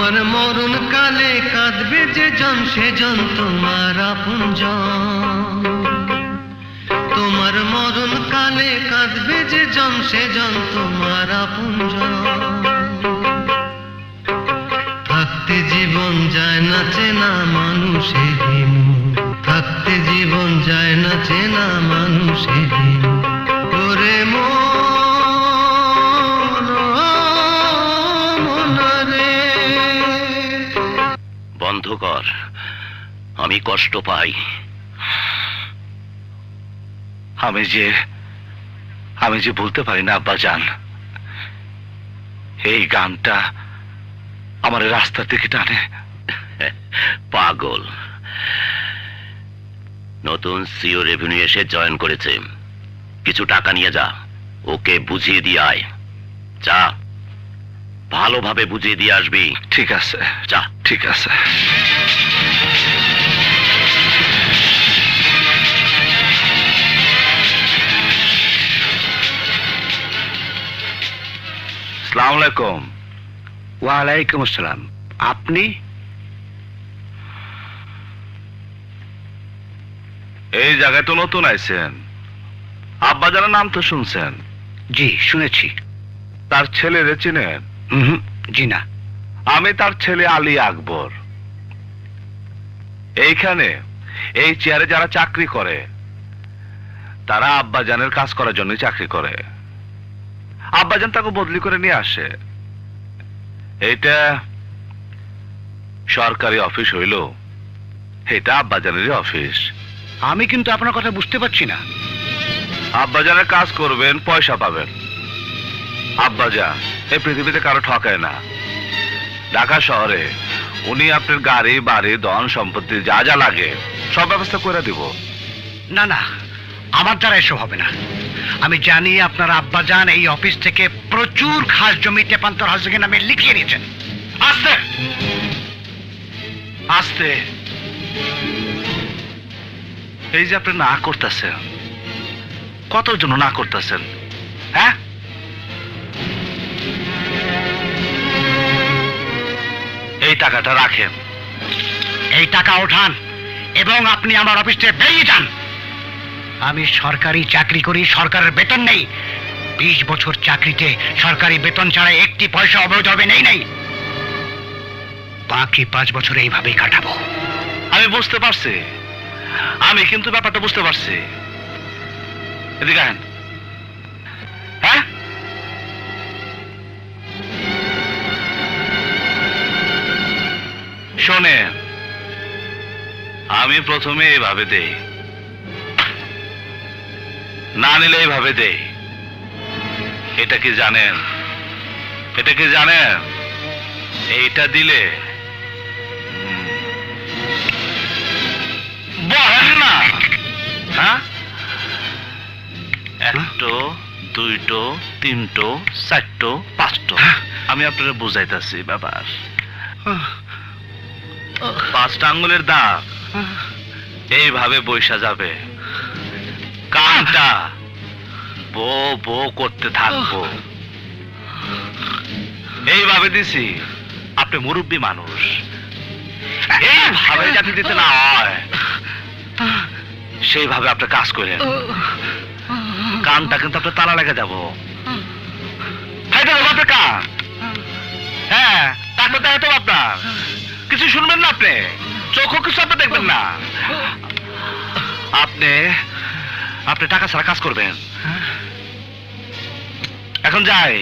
তোমার মরণ কালে কাঁদবে যে জন সেজন তোমার আপনজন। তোমার মরণ কালে কাঁদবে যে জন সেজন তোমার আপনজন। থাকতে জীবন যায় না চেনা মানুষের দিন, থাকতে জীবন যায় না চেনা মানুষের দিন। ওরে বন্ধ কর, আমি কষ্ট পাই। আমি যে বলতে পারি না আব্বাজান, এই গানটা আমার রাস্তা থেকে টানে। পাগল, নতুন সিও রেভিনিউ এসে জয়েন করেছে, কিছু টাকা নিয়ে যা, ওকে বুঝিয়ে দিয়ে আয়। যা, ভালোভাবে বুঝিয়ে দিয়ে আসবি। ঠিক আছে, যা। ঠিক আছে। আসসালামু আলাইকুম। ওয়ালাইকুম আসসালাম। আপনি? এই জায়গায় তো নতুন আইছেন, আব্বাজানের নাম তো শুনছেন? জি শুনেছি। তার ছেলেরে চিনেন? জি না। আমি তার ছেলে আলী আকবর। এইখানে এই চেয়ারে যারা চাকরি করে তারা আব্বাজানের কাজ করার জন্য চাকরি করে। আব্বাজান তাকে বদলি করে নিয়ে আসে। এইটা সরকারি অফিস হইল, এটা আব্বাজানেরই অফিস। আমি কিন্তু আপনার কথা বুঝতে পারছি না। আব্বাজানের কাজ করবেন, পয়সা পাবেন। আব্বাজান এই পৃথিবীতে কারো ঠকায় না। ঢাকা শহরে উনি আপনার গাড়ি বাড়ি ধন সম্পত্তি যা যা লাগে সব ব্যবস্থা করে দিব। না না, আমার দ্বারা এসব হবে না। আমি জানি আপনার আব্বাজান এই অফিস থেকে প্রচুর খাস জমি তেপান্তর হাউজিং নামে লিখিয়ে নিয়েছেন। আস্তে আস্তে। এই যে আপনি না করতেছেন, কতর জন্য না করতেছেন? হ্যাঁ, এই টাকাটা রাখেন। এই টাকা ওঠান এবং আপনি আমার অফিস থেকে বেরিয়ে যান। আমি সরকারি চাকরি করি, সরকারের বেতন নেই। 20 বছর চাকরিতে সরকারি বেতন ছাড়া একটি পয়সা অবৈধ হবে নেই। বাকি 5 বছর এইভাবেই কাটাবো। আমি বুঝতে পারছি, আমি কিন্তু ব্যাপারটা বুঝতে পারছি। এদিকে আহেন। হ্যাঁ, শোনেন, আমি প্রথমে এইভাবে দেই, না নিলে এইভাবে দেই। এটা কি জানেন? এটা কি জানেন? এইটা দিলে বলেন না। হ্যাঁ, 1টো 2টো 3টো 4টো 5টো। আমি আপনারা বুঝাইতেছি ব্যাপার। 5টা আঙ্গুলের দাগ এইভাবে বৈশা যাবে, কানটা বো বো করতে থাকবো। এইভাবে দিছি, আপনি মুরব্বী মানুষ, এইভাবে যাতে দিতে না হয় সেইভাবে আপনি কাজ করেন। কানটা কিন্তু আপনার তালা লেগে যাবো। আপনার কান, হ্যাঁ, তাকে দেখাতে আপনার কিছু শুনবেন না, আপনি চোখও কিছু আপনি দেখবেন না। আপনি টাকা ছাড়া কাজ করবেন। এখন যাই।